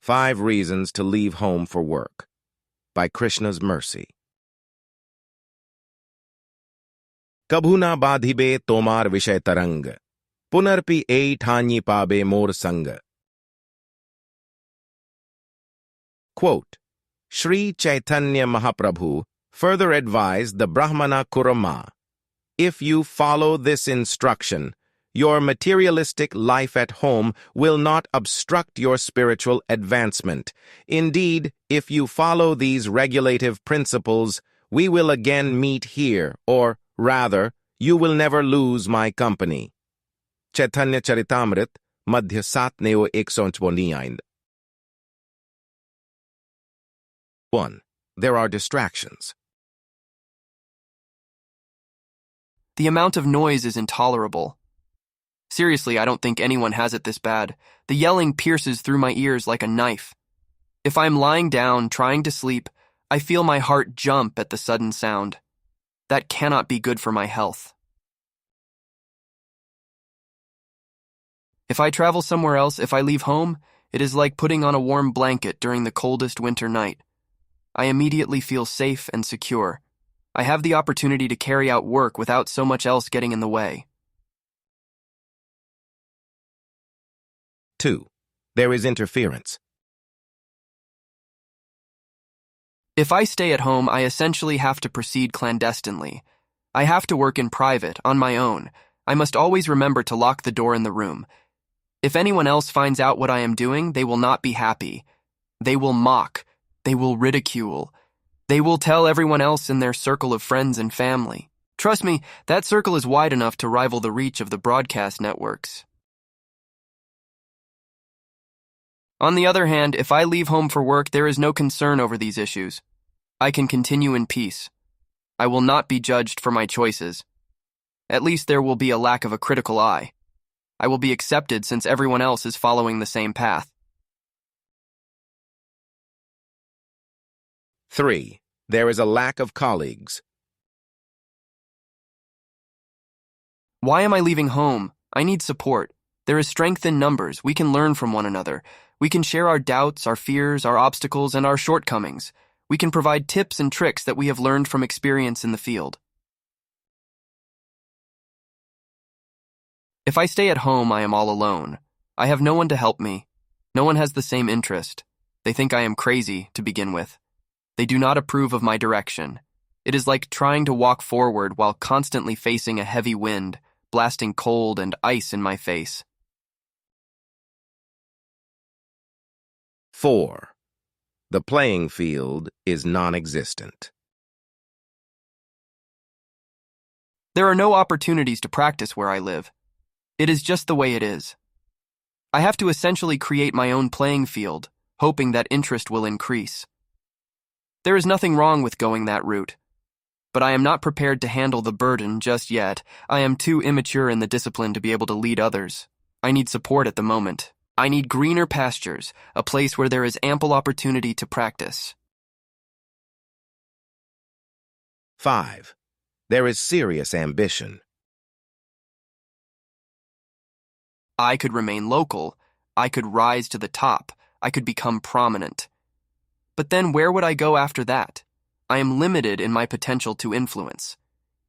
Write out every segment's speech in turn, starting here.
5 Reasons to Leave Home for Work by Krishna's Mercy. Kabhu na badhibe tomar vishay tarang, punarpi ei thanyi pabe mor sang. Quote, Shri Chaitanya Mahaprabhu further advised the brahmana Kurma, if you follow this instruction, your materialistic life at home will not obstruct your spiritual advancement. Indeed, if you follow these regulative principles, we will again meet here, or rather, you will never lose my company. Chaitanya Charitamrita, Madhya 7:149. 1. There are distractions. The amount of noise is intolerable. Seriously, I don't think anyone has it this bad. The yelling pierces through my ears like a knife. If I'm lying down, trying to sleep, I feel my heart jump at the sudden sound. That cannot be good for my health. If I travel somewhere else, if I leave home, it is like putting on a warm blanket during the coldest winter night. I immediately feel safe and secure. I have the opportunity to carry out work without so much else getting in the way. 2. There is interference. If I stay at home, I essentially have to proceed clandestinely. I have to work in private, on my own. I must always remember to lock the door in the room. If anyone else finds out what I am doing, they will not be happy. They will mock. They will ridicule. They will tell everyone else in their circle of friends and family. Trust me, that circle is wide enough to rival the reach of the broadcast networks. On the other hand, if I leave home for work, there is no concern over these issues. I can continue in peace. I will not be judged for my choices. At least there will be a lack of a critical eye. I will be accepted since everyone else is following the same path. 3. There is a lack of colleagues. Why am I leaving home? I need support. There is strength in numbers. We can learn from one another. We can share our doubts, our fears, our obstacles, and our shortcomings. We can provide tips and tricks that we have learned from experience in the field. If I stay at home, I am all alone. I have no one to help me. No one has the same interest. They think I am crazy, to begin with. They do not approve of my direction. It is like trying to walk forward while constantly facing a heavy wind, blasting cold and ice in my face. 4. The playing field is non-existent. There are no opportunities to practice where I live. It is just the way it is. I have to essentially create my own playing field, hoping that interest will increase. There is nothing wrong with going that route, but I am not prepared to handle the burden just yet. I am too immature in the discipline to be able to lead others. I need support at the moment. I need greener pastures, a place where there is ample opportunity to practice. 5. There is serious ambition. I could remain local. I could rise to the top. I could become prominent. But then where would I go after that? I am limited in my potential to influence.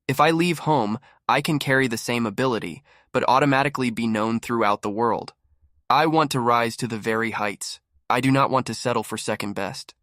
If I leave home, I can carry the same ability, but automatically be known throughout the world. I want to rise to the very heights. I do not want to settle for second best.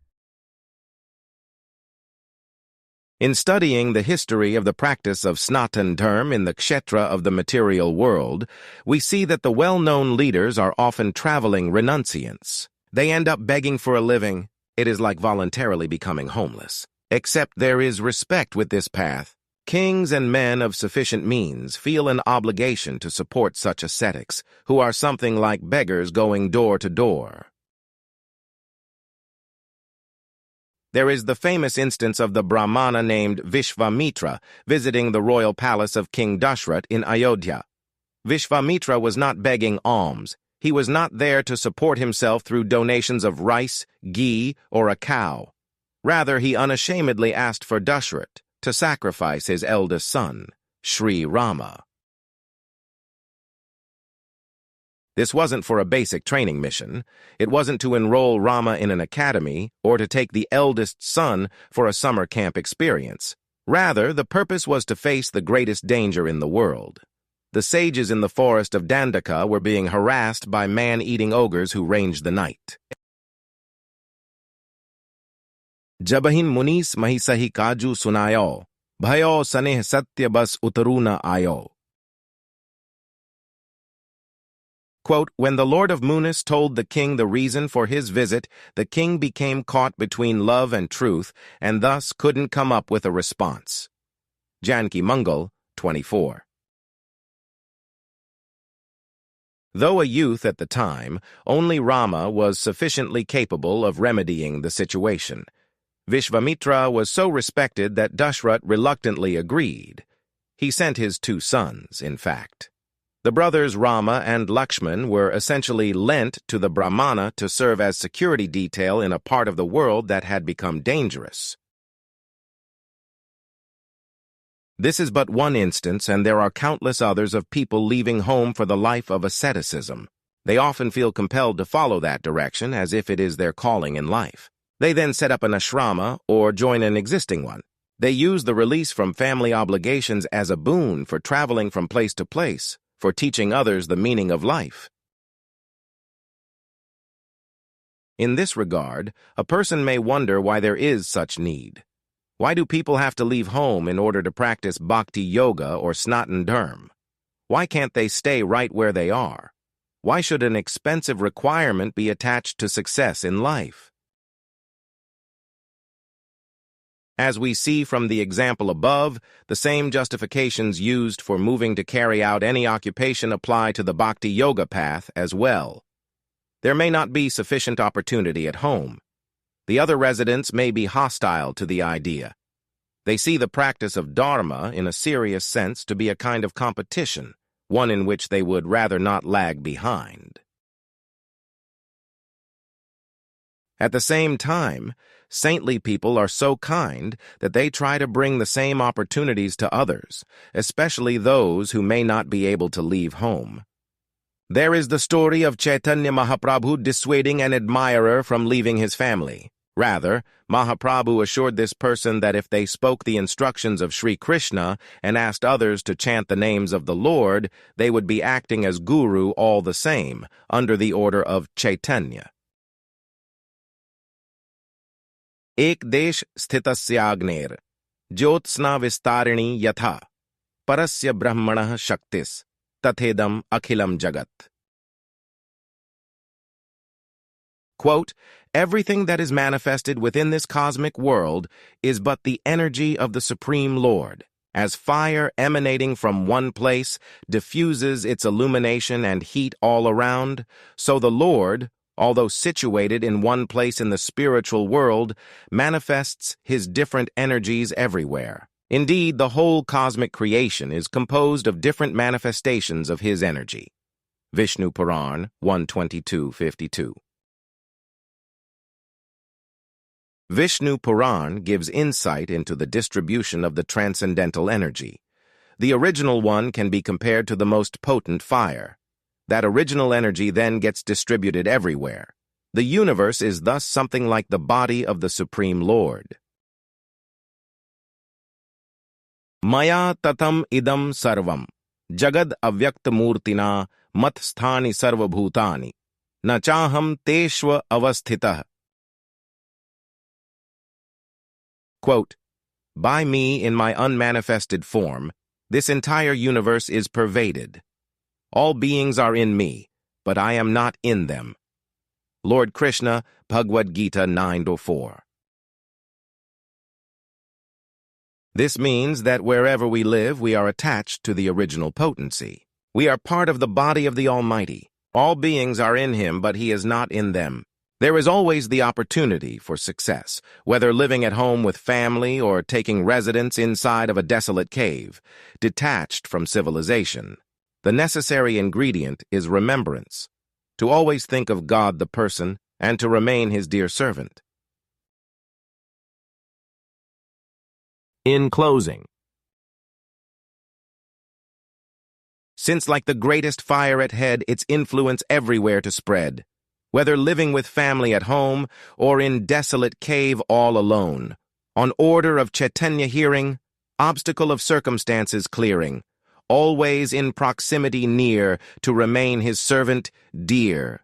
In studying the history of the practice of Sanatan Dharma in the kshetra of the material world, we see that the well-known leaders are often traveling renunciants. They end up begging for a living. It is like voluntarily becoming homeless. Except there is respect with this path. Kings and men of sufficient means feel an obligation to support such ascetics, who are something like beggars going door to door. There is the famous instance of the brahmana named Vishvamitra visiting the royal palace of King Dashrath in Ayodhya. Vishvamitra was not begging alms. He was not there to support himself through donations of rice, ghee, or a cow. Rather, he unashamedly asked for Dashrath to sacrifice his eldest son, Sri Rama. This wasn't for a basic training mission. It wasn't to enroll Rama in an academy or to take the eldest son for a summer camp experience. Rather, the purpose was to face the greatest danger in the world. The sages in the forest of Dandaka were being harassed by man-eating ogres who ranged the night. Jabahin munis mahisahi kaju sunayo, bhayo saneh satya bas utaruna ayo. Quote, when the Lord of Munis told the king the reason for his visit, the king became caught between love and truth and thus couldn't come up with a response. Janki Mangal, 24. Though a youth at the time, only Rama was sufficiently capable of remedying the situation. Vishvamitra was so respected that Dashrath reluctantly agreed. He sent his 2 sons, in fact. The brothers Rama and Lakshman were essentially lent to the brahmana to serve as security detail in a part of the world that had become dangerous. This is but one instance, and there are countless others of people leaving home for the life of asceticism. They often feel compelled to follow that direction as if it is their calling in life. They then set up an ashrama or join an existing one. They use the release from family obligations as a boon for traveling from place to place, for teaching others the meaning of life. In this regard, a person may wonder why there is such need. Why do people have to leave home in order to practice bhakti yoga or snatan dharma? Why can't they stay right where they are? Why should an expensive requirement be attached to success in life? As we see from the example above, the same justifications used for moving to carry out any occupation apply to the bhakti yoga path as well. There may not be sufficient opportunity at home. The other residents may be hostile to the idea. They see the practice of dharma in a serious sense to be a kind of competition, one in which they would rather not lag behind. At the same time, saintly people are so kind that they try to bring the same opportunities to others, especially those who may not be able to leave home. There is the story of Chaitanya Mahaprabhu dissuading an admirer from leaving his family. Rather, Mahaprabhu assured this person that if they spoke the instructions of Shri Krishna and asked others to chant the names of the Lord, they would be acting as guru all the same, under the order of Chaitanya. Ek desh sthitasya jyotsna vistarini yatha parasya brahmana shaktis tathedam akhilam jagat. Quote, everything that is manifested within this cosmic world is but the energy of the Supreme Lord. As fire emanating from one place diffuses its illumination and heat all around, so the Lord, although situated in one place in the spiritual world, manifests his different energies everywhere. Indeed, the whole cosmic creation is composed of different manifestations of his energy. Vishnu Puran 122:52. Vishnu Puran gives insight into the distribution of the transcendental energy. The original one can be compared to the most potent fire. That original energy then gets distributed everywhere. The universe is thus something like the body of the Supreme Lord. Maya tatam idam sarvam, jagad avyaktamurtina matsthani sarvabhutani, na chaham teshva avasthitah. Quote, by me in my unmanifested form, this entire universe is pervaded. All beings are in me, but I am not in them. Lord Krishna, Bhagavad-gita 9:4. This means that wherever we live, we are attached to the original potency. We are part of the body of the Almighty. All beings are in him, but he is not in them. There is always the opportunity for success, whether living at home with family or taking residence inside of a desolate cave, detached from civilization. The necessary ingredient is remembrance, to always think of God the person and to remain his dear servant. In closing, since like the greatest fire at head, its influence everywhere to spread, whether living with family at home or in desolate cave all alone, on order of Chaitanya hearing, obstacle of circumstances clearing, always in proximity near to remain his servant dear.